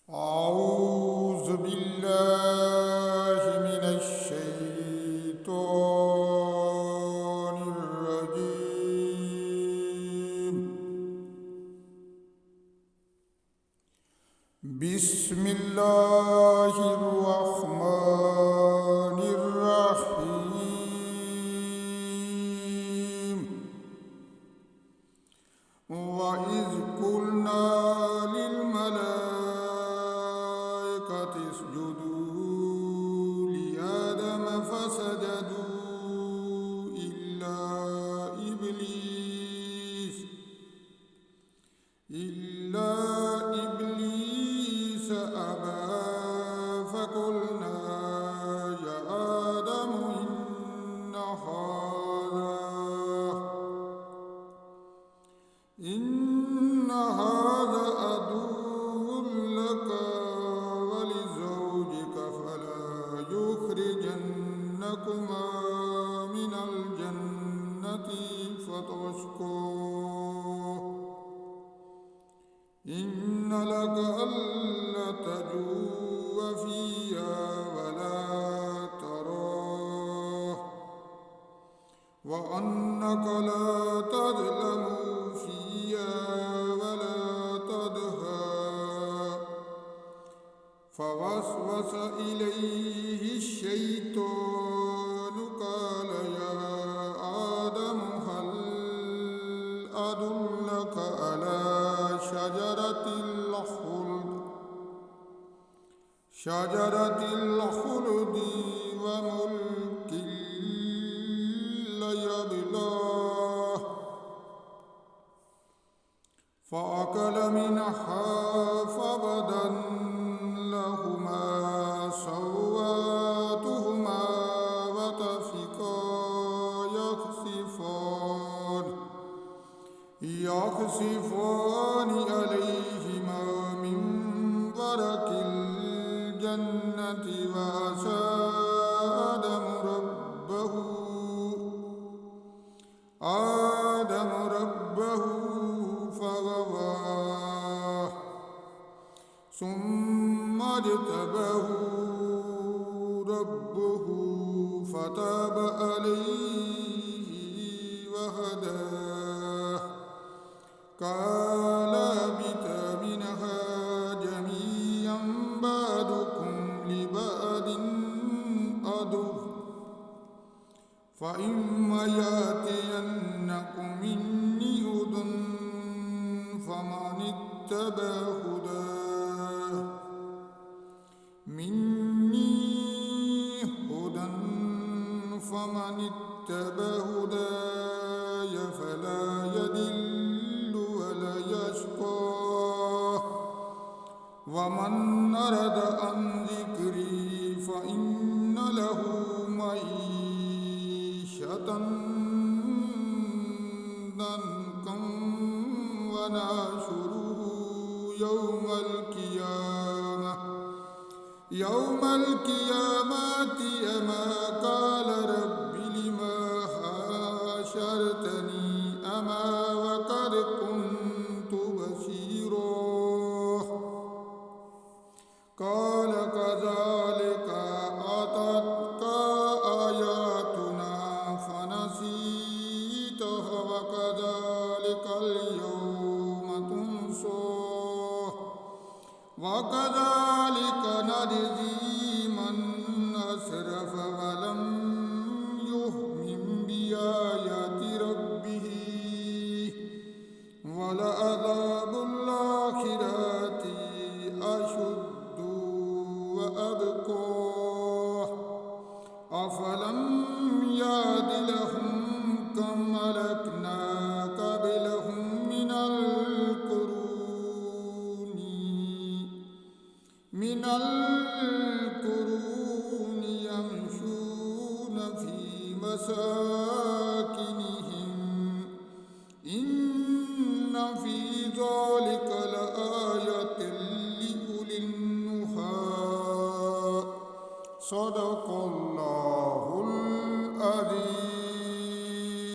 أعوذ بالله من الشيطان الرجيم. بسم الله الرحمن الرحيم. وإذ قلنا للملائكة اسجدوا لآدم فسجدوا إلا إبليس أبى فقلنا يا آدم إن هذا عدو لك ولزوجك فلا يخرجنكما من الجنة فتشقى إن لك ألا تجوع فيها ولا تراه وأنك لا تظلم ولا تضحى فوسوس إليه الشيطان قال يا آدم هل أدلك على شجرة الخلد وملك لا يبلى فأكل منها فبدا لهما سوآتهما وطفقا يخصفان عليهما من ورق الجنة وعصى آدم ربه فغواه ثم اجتباه ربه فتاب عليه وهداه قال اهبط منها جميعا بعضكم لبعض عدو فإما يأتينكم مني هدى فمن اتبع هداي فلا يضل ولا يشقى ومن أراد عن ذكري فإن له معيشة ضنكا ونحشره يوم القيامة أعمى قال رب لما حشرتني أعمى وقد كنت بصيرا قال كذلك أتتك آياتنا فنسيتها وكذلك اليوم تنسى وكذلك نجزي من أسرف ولم يؤمن بآيات ربه ولعذاب